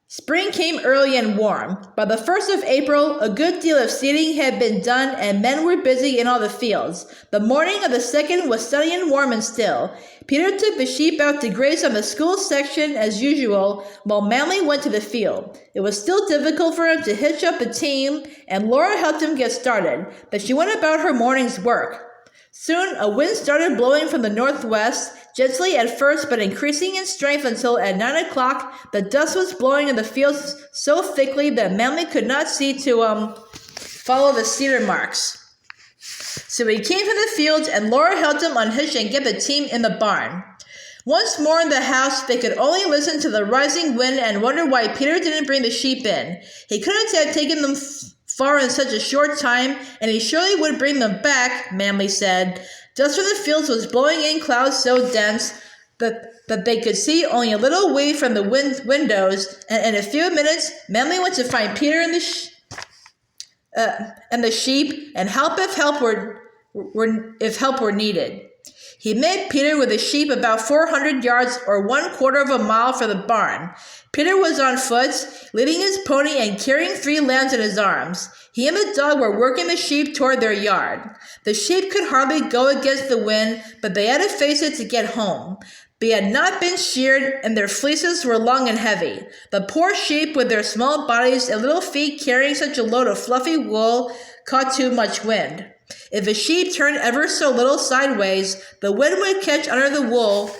Spring came early and warm. By the 1st of April, a good deal of seeding had been done and men were busy in all the fields. The morning of the 2nd was sunny and warm and still. Peter took the sheep out to graze on the school section as usual, while Manly went to the field. It was still difficult for him to hitch up a team, and Laura helped him get started, but she went about her morning's work. Soon a wind started blowing from the northwest, gently at first but increasing in strength until at 9 o'clock the dust was blowing in the fields so thickly that Manly could not see to follow the cedar marks. So he came from the fields and Laura helped him unhitch and get the team in the barn. Once more in the house, they could only listen to the rising wind and wonder why Peter didn't bring the sheep in. He couldn't have taken them far in such a short time, and he surely would bring them back, Manly said. Dust from the fields was blowing in clouds so dense that they could see only a little way from the windows, and in a few minutes Manly went to find Peter and the sheep and help if help were needed. He met Peter with the sheep about 400 yards or 1/4 of a mile from the barn. Peter was on foot, leading his pony and carrying 3 lambs in his arms. He and the dog were working the sheep toward their yard. The sheep could hardly go against the wind, but they had to face it to get home. They had not been sheared, and their fleeces were long and heavy. The poor sheep, with their small bodies and little feet carrying such a load of fluffy wool, caught too much wind. If a sheep turned ever so little sideways, the wind would catch under the wool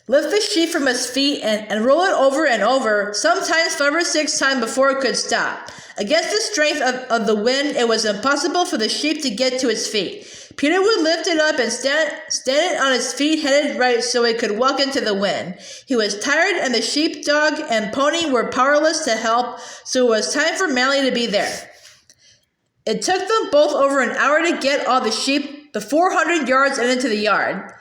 lift the sheep from its feet and roll it over and over, sometimes 5 or 6 times before it could stop. Against the strength of the wind, it was impossible for the sheep to get to its feet. Peter would lift it up and stand it on its feet headed right so it could walk into the wind. He was tired and the sheep, dog, and pony were powerless to help, so it was time for Manly to be there. It took them both over an hour to get all the sheep the 400 yards and into the yard.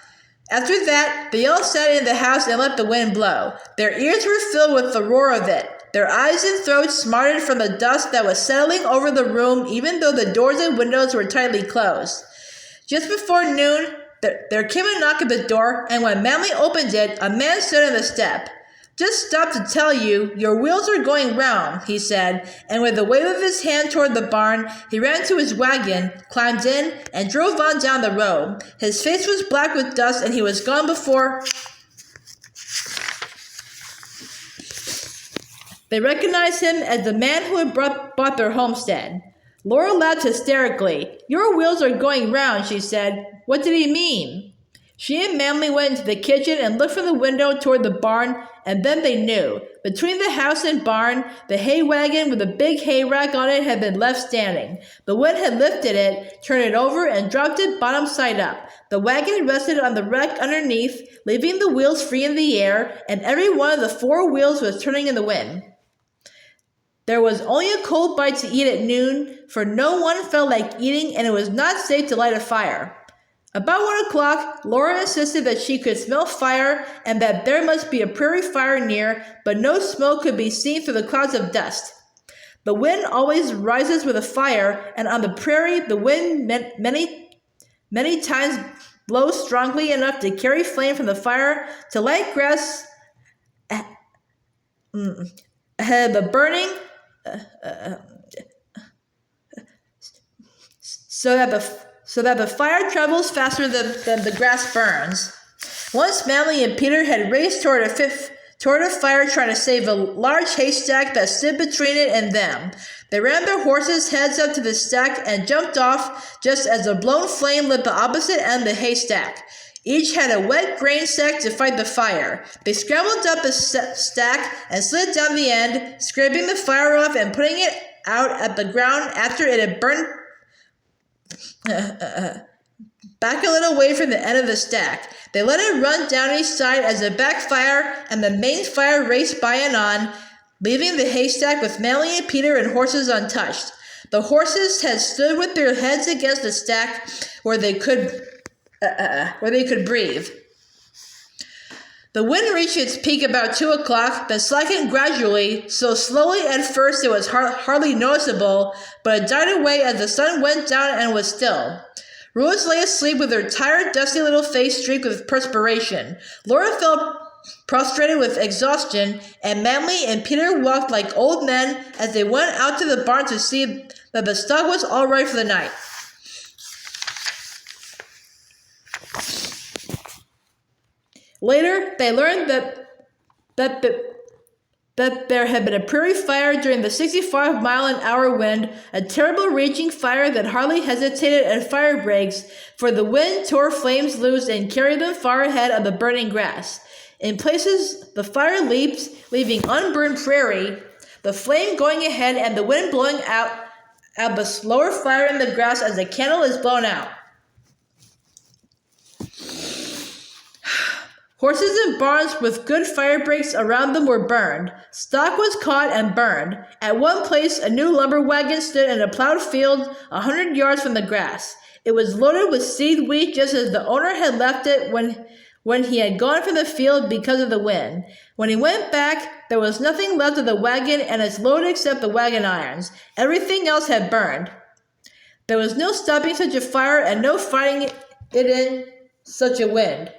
After that, they all sat in the house and let the wind blow. Their ears were filled with the roar of it. Their eyes and throats smarted from the dust that was settling over the room, even though the doors and windows were tightly closed. Just before noon, there came a knock at the door, and when Manly opened it, a man stood on the step. "Just stopped to tell you, your wheels are going round," he said, and with a wave of his hand toward the barn, he ran to his wagon, climbed in, and drove on down the road. His face was black with dust, and he was gone before they recognized him as the man who had bought their homestead. Laura laughed hysterically. "Your wheels are going round," she said. "What did he mean?" She and Manly went into the kitchen and looked from the window toward the barn, and then they knew. Between the house and barn, the hay wagon with a big hay rack on it had been left standing. The wind had lifted it, turned it over, and dropped it bottom side up. The wagon rested on the rack underneath, leaving the wheels free in the air, and every one of the 4 wheels was turning in the wind. There was only a cold bite to eat at noon, for no one felt like eating, and it was not safe to light a fire. About 1 o'clock, Laura insisted that she could smell fire and that there must be a prairie fire near, but no smoke could be seen through the clouds of dust. The wind always rises with a fire, and on the prairie the wind many times blows strongly enough to carry flame from the fire to light grass ahead of the burning, so that the fire travels faster than the grass burns. Once Manly and Peter had raced toward a fire trying to save a large haystack that stood between it and them. They ran their horses' heads up to the stack and jumped off just as a blown flame lit the opposite end of the haystack. Each had a wet grain sack to fight the fire. They scrambled up the stack and slid down the end, scraping the fire off and putting it out at the ground after it had burned back a little way from the end of the stack. They let it run down each side as the backfire and the main fire raced by and on, leaving the haystack with Manly and Peter and horses untouched. The horses had stood with their heads against the stack where they could breathe. The wind reached its peak about 2 o'clock, then slackened gradually, so slowly at first it was hardly noticeable, but it died away as the sun went down and was still. Rose lay asleep with her tired, dusty little face streaked with perspiration. Laura felt prostrated with exhaustion, and Manly and Peter walked like old men as they went out to the barn to see that the stock was all right for the night. Later, they learned that there had been a prairie fire during the 65-mile-an-hour wind, a terrible raging fire that hardly hesitated at fire breaks, for the wind tore flames loose and carried them far ahead of the burning grass. In places, the fire leaped, leaving unburned prairie, the flame going ahead and the wind blowing out the slower fire in the grass as a candle is blown out. Horses and barns with good fire breaks around them were burned. Stock was caught and burned. At one place, a new lumber wagon stood in a plowed field 100 yards from the grass. It was loaded with seed wheat just as the owner had left it when he had gone from the field because of the wind. When he went back, there was nothing left of the wagon and its load except the wagon irons. Everything else had burned. There was no stopping such a fire and no fighting it in such a wind.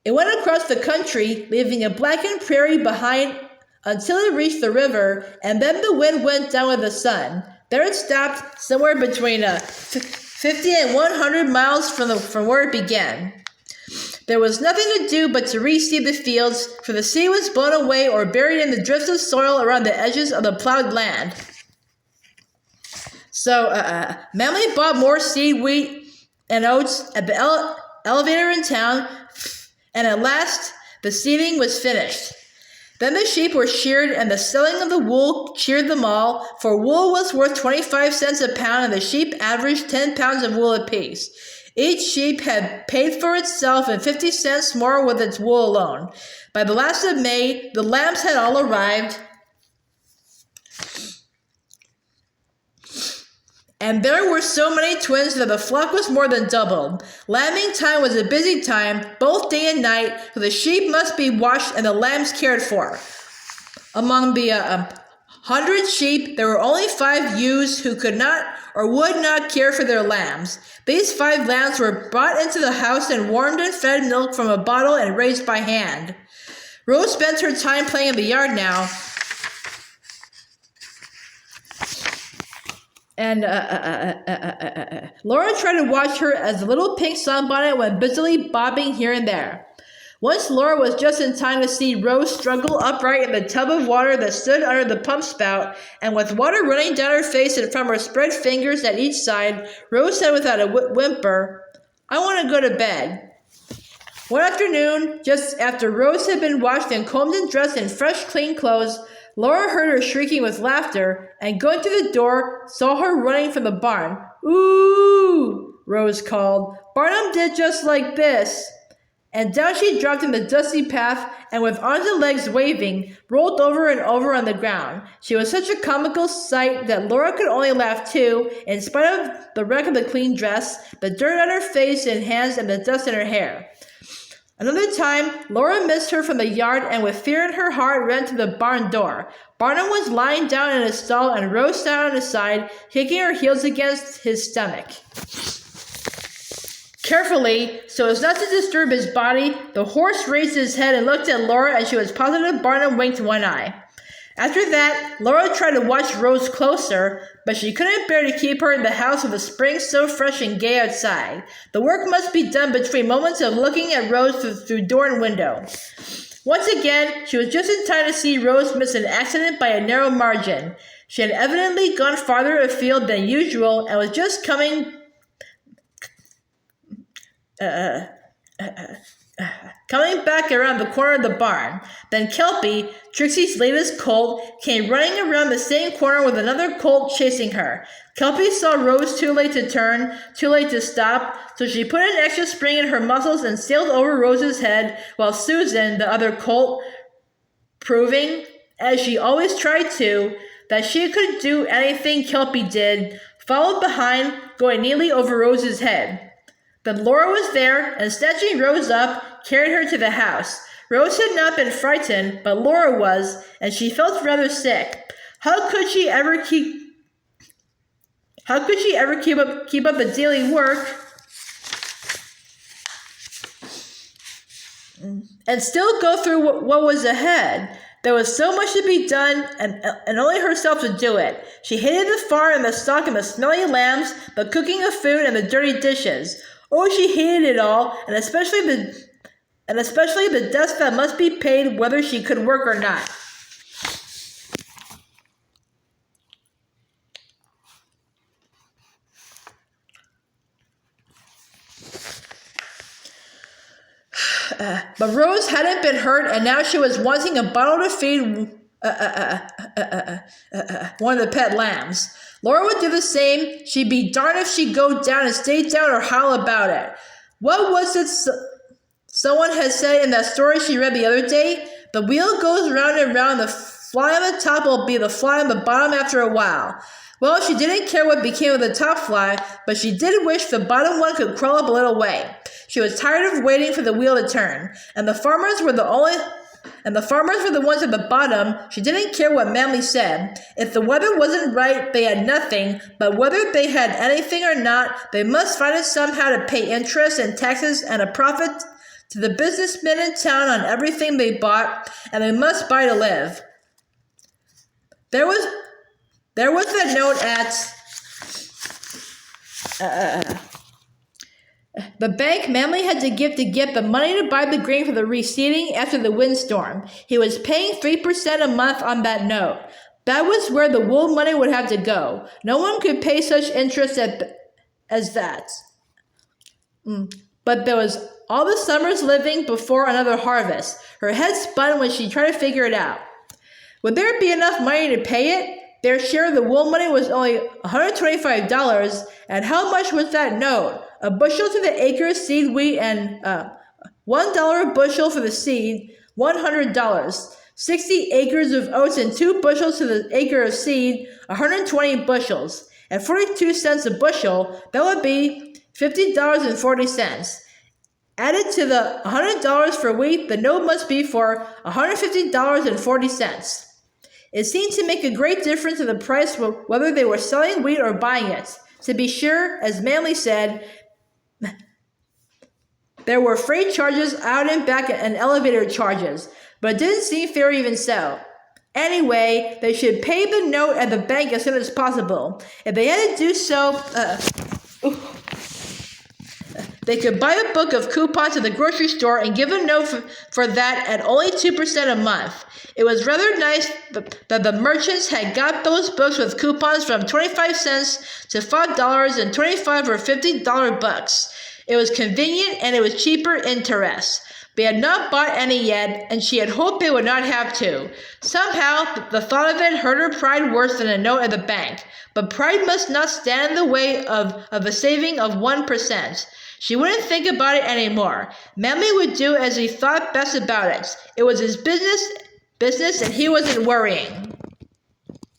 It went across the country, leaving a blackened prairie behind until it reached the river, and then the wind went down with the sun. There it stopped, somewhere between 50 and 100 miles from where it began. There was nothing to do but to reseed the fields, for the seed was blown away or buried in the drifts of soil around the edges of the plowed land. So, Manly bought more seed, wheat, and oats at the elevator in town, and at last the seeding was finished. Then the sheep were sheared, and the selling of the wool cheered them all, for wool was worth 25 cents a pound, and the sheep averaged 10 pounds of wool apiece. Each sheep had paid for itself and 50 cents more with its wool alone. By the last of May, the lambs had all arrived, and there were so many twins that the flock was more than doubled. Lambing time was a busy time, both day and night, for the sheep must be washed and the lambs cared for. Among the 100 sheep, there were only 5 ewes who could not or would not care for their lambs. These 5 lambs were brought into the house and warmed and fed milk from a bottle and raised by hand. Rose spent her time playing in the yard now, and Laura tried to watch her as the little pink sunbonnet went busily bobbing here and there. Once Laura was just in time to see Rose struggle upright in the tub of water that stood under the pump spout, and with water running down her face and from her spread fingers at each side, Rose said without a whimper, "I want to go to bed." One afternoon, just after Rose had been washed and combed and dressed in fresh, clean clothes, Laura heard her shrieking with laughter, and going to the door, saw her running from the barn. "Ooh!" Rose called. "Barnum did just like this." And down she dropped in the dusty path, and with arms and legs waving, rolled over and over on the ground. She was such a comical sight that Laura could only laugh too, in spite of the wreck of the clean dress, the dirt on her face and hands, and the dust in her hair. Another time, Laura missed her from the yard and with fear in her heart ran to the barn door. Barnum was lying down in his stall and Rose sat on his side, kicking her heels against his stomach. Carefully, so as not to disturb his body, the horse raised his head and looked at Laura, and she was positive Barnum winked one eye. After that, Laura tried to watch Rose closer, but she couldn't bear to keep her in the house with the spring so fresh and gay outside. The work must be done between moments of looking at Rose through door and window. Once again, she was just in time to see Rose miss an accident by a narrow margin. She had evidently gone farther afield than usual and was just coming back around the corner of the barn. Then Kelpie, Trixie's latest colt, came running around the same corner with another colt chasing her. Kelpie saw Rose too late to turn, too late to stop, so she put an extra spring in her muscles and sailed over Rose's head, while Susan, the other colt, proving, as she always tried to, that she could do anything Kelpie did, followed behind, going neatly over Rose's head. Then Laura was there, and snatching Rose up, carried her to the house. Rose had not been frightened, but Laura was, and she felt rather sick. How could she ever keep up the daily work and still go through what was ahead? There was so much to be done, and only herself to do it. She hated the farm and the stock and the smelly lambs, the cooking of food and the dirty dishes. Oh, she hated it all, and especially the debts that must be paid whether she could work or not. But Rose hadn't been hurt, and now she was wanting a bottle to feed one of the pet lambs. Laura would do the same. She'd be darned if she'd go down and stay down or howl about it. What was it someone had said in that story she read the other day? The wheel goes round and round, the fly on the top will be the fly on the bottom after a while. Well, she didn't care what became of the top fly, but she did wish the bottom one could crawl up a little way. She was tired of waiting for the wheel to turn, and the farmers were the ones at the bottom. She didn't care what Manly said. If the weather wasn't right, they had nothing, but whether they had anything or not, they must find it somehow to pay interest and taxes and a profit to the businessmen in town on everything they bought, and they must buy to live. There was that note at the bank Manly had to give to get the money to buy the grain for the reseeding after the windstorm. He was paying 3% a month on that note. That was where the wool money would have to go. No one could pay such interest as that. But there was all the summer's living before another harvest. Her head spun when she tried to figure it out. Would there be enough money to pay it? Their share of the wool money was only $125, and how much was that note? A bushel to the acre of seed wheat and $1 a bushel for the seed, $100. 60 acres of oats and 2 bushels to the acre of seed, 120 bushels. At 42 cents a bushel, that would be $50.40. Added to the $100 for wheat, the note must be for $150.40. It seemed to make a great difference in the price whether they were selling wheat or buying it. To be sure, as Manly said, there were freight charges out and back and elevator charges, but it didn't seem fair even so. Anyway, they should pay the note at the bank as soon as possible. If they had to do so, they could buy a book of coupons at the grocery store and give a note for that at only 2% a month. It was rather nice that the merchants had got those books with coupons from 25 cents to $5 and 25 or $50 bucks. It was convenient and it was cheaper interest. They had not bought any yet, and she had hoped they would not have to. Somehow, the thought of it hurt her pride worse than a note at the bank. But pride must not stand in the way of a saving of 1%. She wouldn't think about it anymore. Manly would do as he thought best about it. It was his business, and he wasn't worrying.